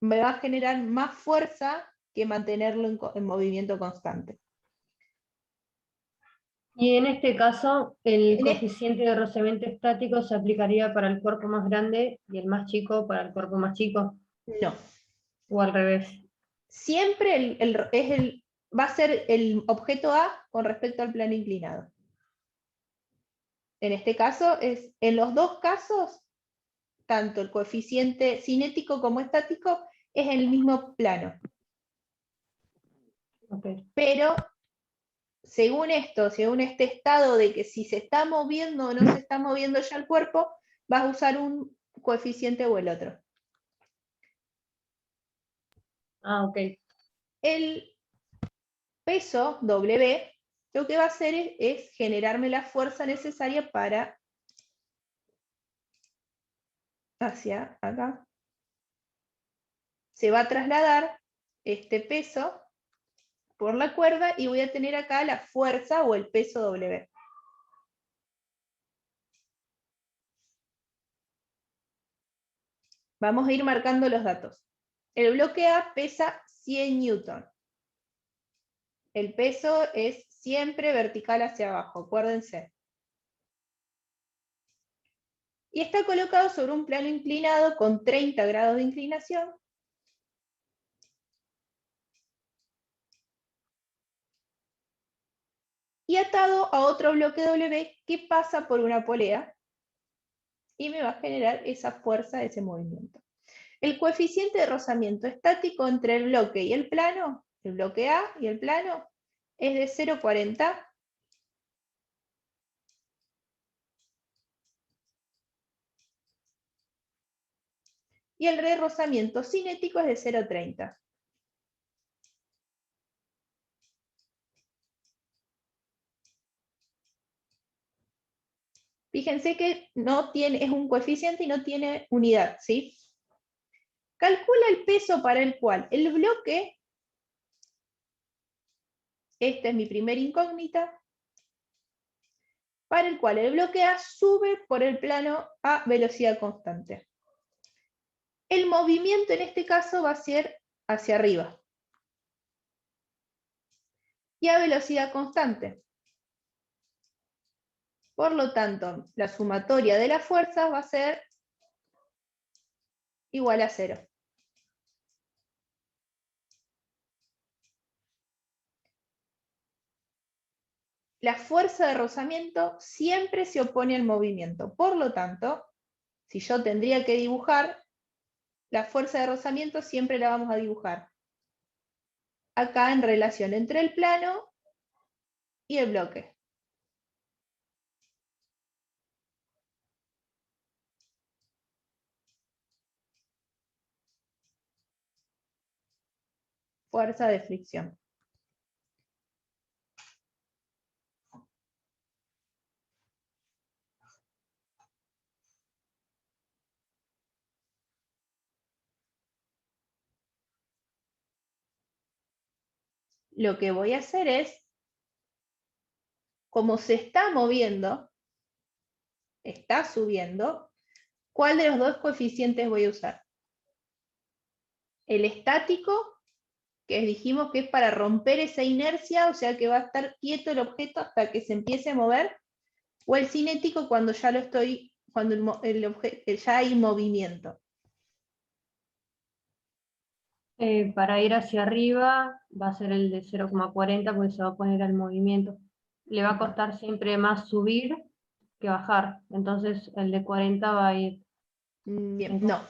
me va a generar más fuerza que mantenerlo en movimiento constante. Y en este caso, el coeficiente de rozamiento estático se aplicaría para el cuerpo más grande y el más chico para el cuerpo más chico. No. O al revés. Siempre va a ser el objeto A con respecto al plano inclinado. En este caso, en los dos casos, tanto el coeficiente cinético como estático es en el mismo plano. Okay. Pero según este estado de que si se está moviendo o no se está moviendo ya el cuerpo, vas a usar un coeficiente o el otro. Ah, ok. El peso W lo que va a hacer es generarme la fuerza necesaria para hacia acá. Se va a trasladar este peso por la cuerda y voy a tener acá la fuerza o el peso W. Vamos a ir marcando los datos. El bloque A pesa 100 newton. El peso es siempre vertical hacia abajo, acuérdense. Y está colocado sobre un plano inclinado con 30 grados de inclinación. Y atado a otro bloque W que pasa por una polea y me va a generar esa fuerza, ese movimiento. El coeficiente de rozamiento estático entre el bloque y el plano, el bloque A y el plano, es de 0,40. Y el de rozamiento cinético es de 0,30. Fíjense que no tiene, es un coeficiente y no tiene unidad, ¿sí? Calcula el peso para el cual el bloque, esta es mi primera incógnita, para el cual el bloque A sube por el plano a velocidad constante. El movimiento en este caso va a ser hacia arriba y a velocidad constante. Por lo tanto, la sumatoria de las fuerzas va a ser igual a 0. La fuerza de rozamiento siempre se opone al movimiento. Por lo tanto, si yo tendría que dibujar, la fuerza de rozamiento siempre la vamos a dibujar acá en relación entre el plano y el bloque. Fuerza de fricción. Lo que voy a hacer es, como se está moviendo, está subiendo, ¿cuál de los dos coeficientes voy a usar? El estático, que dijimos que es para romper esa inercia, o sea que va a estar quieto el objeto hasta que se empiece a mover, o el cinético cuando ya lo estoy, cuando ya hay movimiento. Para ir hacia arriba va a ser el de 0,40 porque se va a poner al movimiento. Le va a costar siempre más subir que bajar. Entonces el de 40 va a ir. Bien, no.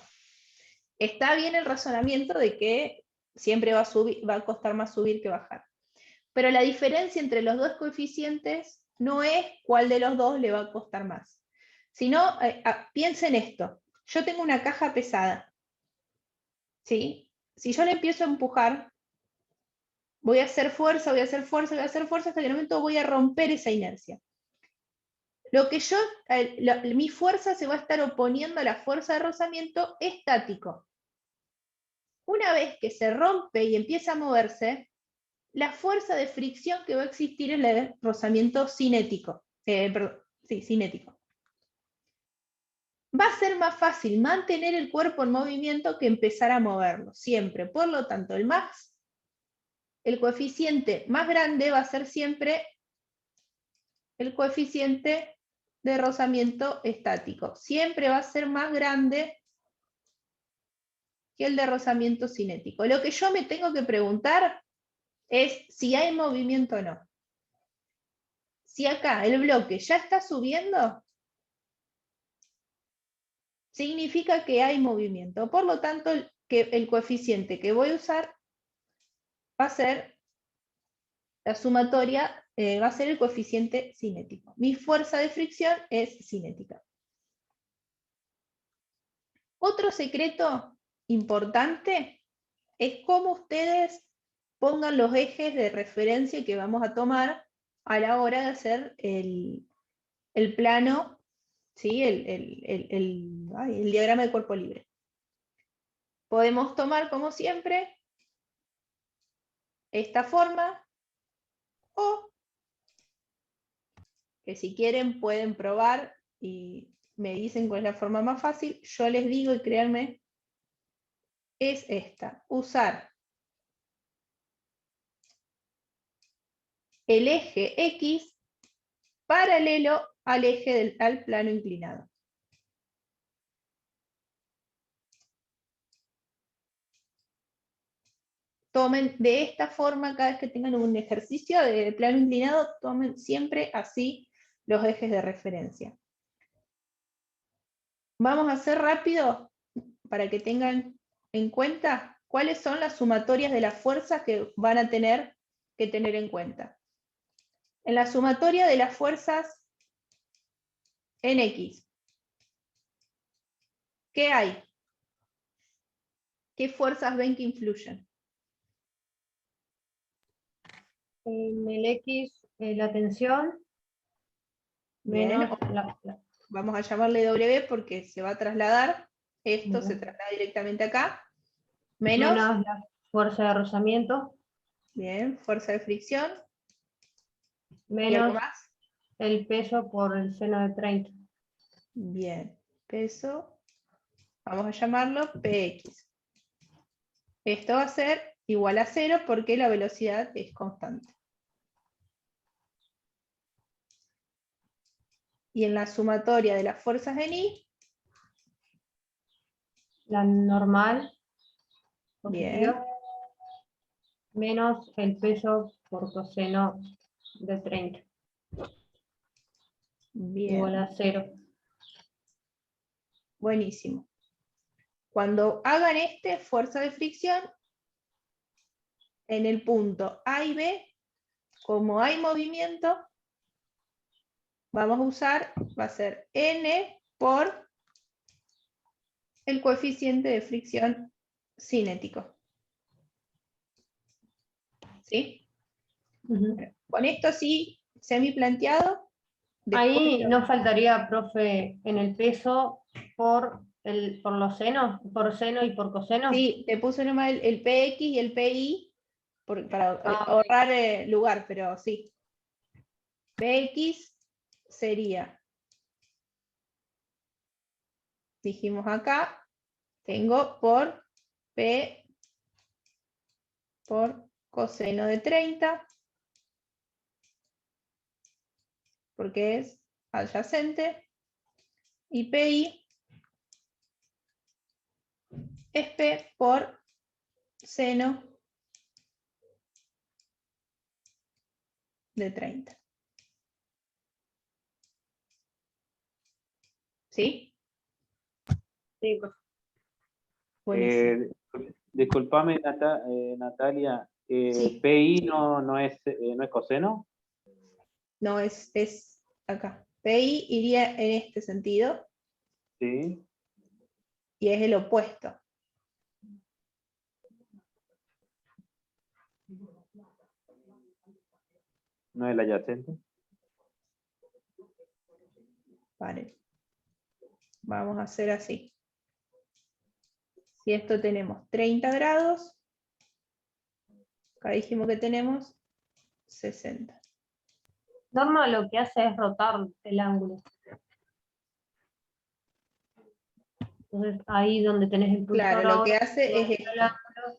Está bien el razonamiento de que siempre va a costar más subir que bajar. Pero la diferencia entre los dos coeficientes no es cuál de los dos le va a costar más. Sino, piensen esto, yo tengo una caja pesada, ¿sí? Si yo le empiezo a empujar, voy a hacer fuerza, voy a hacer fuerza, voy a hacer fuerza, hasta que en un momento voy a romper esa inercia. Mi fuerza se va a estar oponiendo a la fuerza de rozamiento estático. Una vez que se rompe y empieza a moverse, la fuerza de fricción que va a existir es la de rozamiento cinético. Cinético. Va a ser más fácil mantener el cuerpo en movimiento que empezar a moverlo, siempre. Por lo tanto, el coeficiente más grande va a ser siempre el coeficiente de rozamiento estático. Siempre va a ser más grande que el de rozamiento cinético. Lo que yo me tengo que preguntar es si hay movimiento o no. Si acá el bloque ya está subiendo, significa que hay movimiento. Por lo tanto, el coeficiente que voy a usar va a ser la sumatoria, va a ser el coeficiente cinético. Mi fuerza de fricción es cinética. Otro secreto importante es cómo ustedes pongan los ejes de referencia que vamos a tomar a la hora de hacer el plano, ¿sí? el diagrama de cuerpo libre. Podemos tomar, como siempre, esta forma, o que si quieren pueden probar y me dicen cuál es la forma más fácil. Yo les digo, y créanme, es esta: usar el eje X paralelo al plano inclinado. Tomen de esta forma, cada vez que tengan un ejercicio de plano inclinado, tomen siempre así los ejes de referencia. Vamos a hacer rápido para que tengan en cuenta cuáles son las sumatorias de las fuerzas que van a tener que tener en cuenta. En la sumatoria de las fuerzas en X, ¿qué hay? ¿Qué fuerzas ven que influyen? En el X, la tensión, Bien, menos vamos a llamarle W porque se va a trasladar. Esto se traslada directamente acá. Menos la fuerza de rozamiento, bien, fuerza de fricción. ¿Y algo menos más? el peso por el seno de 30. Bien, peso, vamos a llamarlo PX. Esto va a ser igual a 0 porque la velocidad es constante. Y en la sumatoria de las fuerzas en I, La normal, bien, positiva, menos el peso por coseno de 30, igual bien, a 0. buenísimo. Cuando hagan fuerza de fricción, en el punto A y B, como hay movimiento, vamos a usar, va a ser N por el coeficiente de fricción cinético. ¿Sí? Con esto sí, semi planteado. Ahí no faltaría, profe, en el peso por los senos, por seno y por coseno. Sí, te puse nomás el PX y el PI para ahorrar lugar, pero sí. PX sería, dijimos acá, tengo por P por coseno de 30, porque es adyacente, y PI es P por seno de 30. ¿Sí? Sí, Buenísimo. Disculpame, Natalia, Sí. PI no es coseno. No, es acá. PI iría en este sentido Sí. y es el opuesto. ¿No es el adyacente? Vale. Vamos a hacer así. Si esto tenemos 30 grados, acá dijimos que tenemos 60. Norma lo que hace es rotar el ángulo. Entonces ahí donde tenés el pulsar Claro, lo que ahora, hace es el esto. ángulo.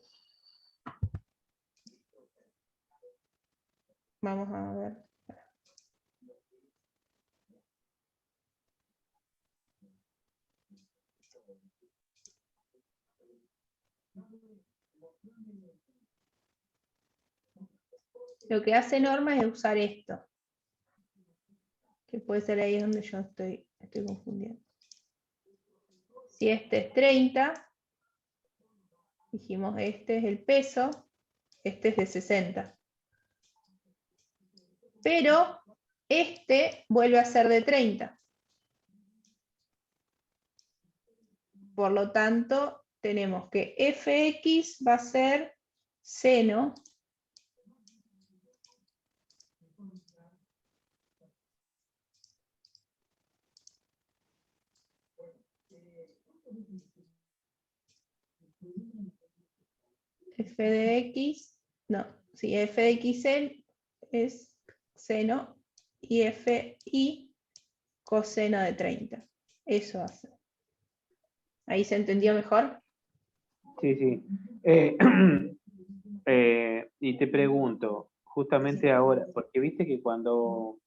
Vamos a ver. Lo que hace Norma es usar esto. Que puede ser ahí donde yo estoy confundiendo. Si este es 30, dijimos este es el peso, este es de 60. Pero este vuelve a ser de 30. Por lo tanto, tenemos que fx va a ser seno f de x, no, sí, f de xl es seno y fi coseno de 30. Eso hace. ¿Ahí se entendió mejor? Sí, sí. Y te pregunto, justamente ahora, porque viste que cuando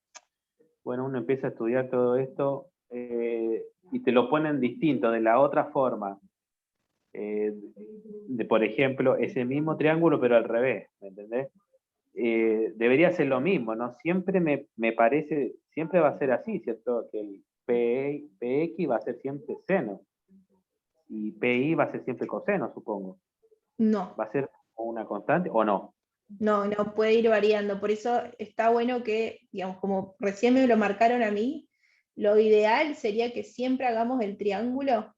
uno empieza a estudiar todo esto y te lo ponen distinto, de la otra forma, de por ejemplo, ese mismo triángulo pero al revés, ¿me entendés? Debería ser lo mismo, ¿no? Siempre me parece, siempre va a ser así, ¿cierto? Que el PX va a ser siempre seno y PI va a ser siempre coseno, supongo. No. ¿Va a ser una constante o no? No, no puede ir variando. Por eso está bueno que, digamos, como recién me lo marcaron a mí, lo ideal sería que siempre hagamos el triángulo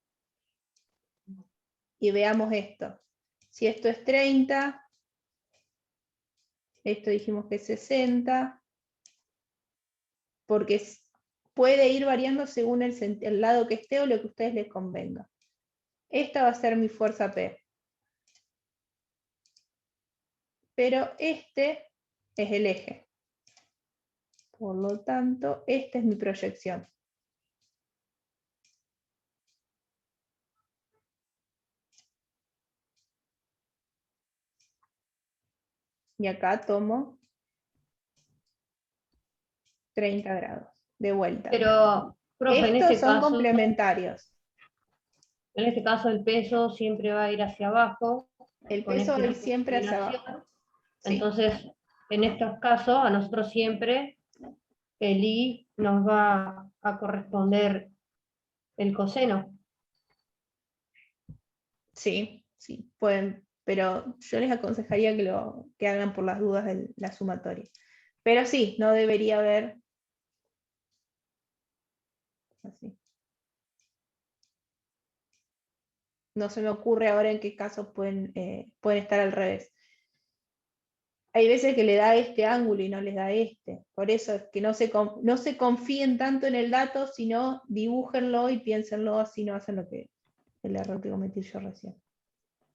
y veamos esto. Si esto es 30, esto dijimos que es 60, porque puede ir variando según el lado que esté o lo que a ustedes les convenga. Esta va a ser mi fuerza P. Pero este es el eje. Por lo tanto, esta es mi proyección. Y acá tomo 30 grados, de vuelta. Pero, profe, Estos son complementarios. en este caso el peso siempre va a ir hacia abajo. El con peso va a ir esta siempre hacia inclinación. abajo. Sí. Entonces, en estos casos, a nosotros siempre el I nos va a corresponder el coseno. Sí, sí, pueden, pero yo les aconsejaría que hagan por las dudas de la sumatoria. Pero sí, no debería haber así. No se me ocurre ahora en qué casos pueden estar al revés. Hay veces que le da este ángulo y no les da este. Por eso es que no se confíen tanto en el dato, sino dibújenlo y piénsenlo, así no hacen el error que cometí yo recién.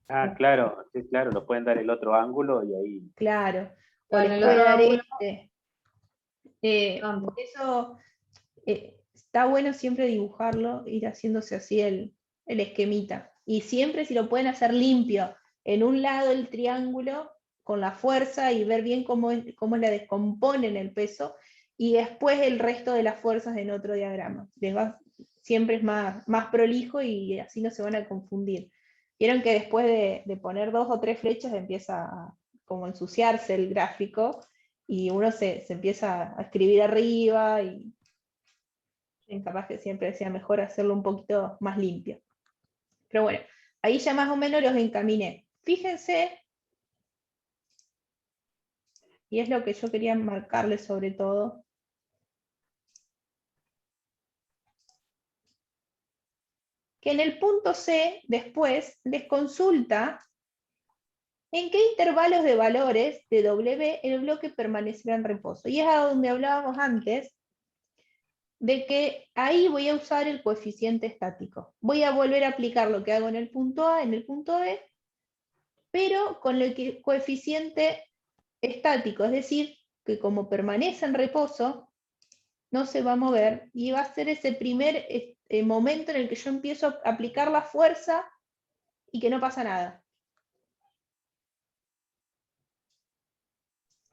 Ah, claro, sí, claro, lo pueden dar el otro ángulo y ahí. Claro, o Claro, les el puede otro dar ángulo. este. Por eso está bueno siempre dibujarlo, ir haciéndose así el esquemita. Y siempre si lo pueden hacer limpio, en un lado el triángulo con la fuerza y ver bien cómo la descomponen el peso, y después el resto de las fuerzas en otro diagrama. Siempre es más prolijo y así no se van a confundir. Vieron que después de poner 2 o 3 flechas empieza a como ensuciarse el gráfico, y uno se empieza a escribir arriba y capaz que siempre sea mejor hacerlo un poquito más limpio. Pero bueno, ahí ya más o menos los encaminé. fíjense, y es lo que yo quería marcarles sobre todo, que en el punto C después les consulta en qué intervalos de valores de W el bloque permanecerá en reposo. Y es a donde hablábamos antes, de que ahí voy a usar el coeficiente estático. Voy a volver a aplicar lo que hago en el punto A, en el punto B, pero con el coeficiente estático, es decir, que como permanece en reposo, no se va a mover, y va a ser ese primer momento en el que yo empiezo a aplicar la fuerza y que no pasa nada.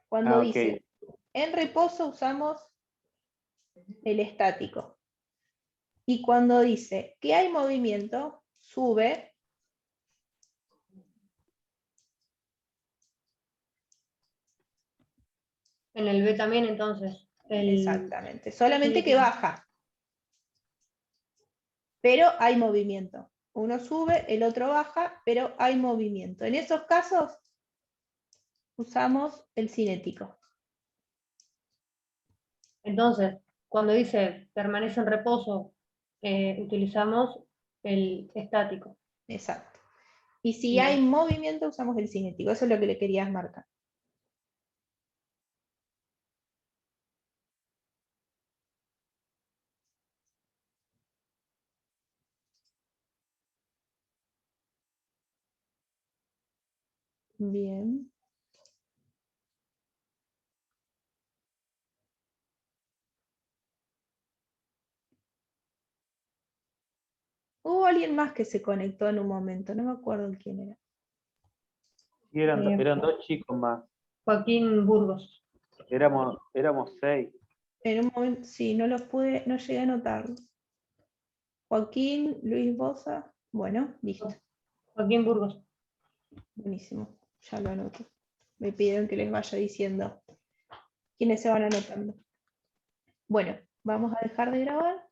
Cuando dice, en reposo usamos el estático. Y cuando dice que hay movimiento, sube. En el B también, entonces. Exactamente, solamente que baja. Pero hay movimiento. Uno sube, el otro baja, pero hay movimiento. En esos casos usamos el cinético. Entonces, cuando dice permanece en reposo, utilizamos el estático. Exacto. Y si Bien. hay movimiento, usamos el cinético. Eso es lo que le querías marcar. Bien. Hubo alguien más que se conectó en un momento, no me acuerdo quién era. Sí, eran dos chicos más. Joaquín Burgos. Éramos 6. En un momento, sí, no los pude, no llegué a anotarlos. Joaquín, Luis Bosa, bueno, listo. Joaquín Burgos. Buenísimo, ya lo anoto. Me pidieron que les vaya diciendo quiénes se van anotando. Bueno, vamos a dejar de grabar.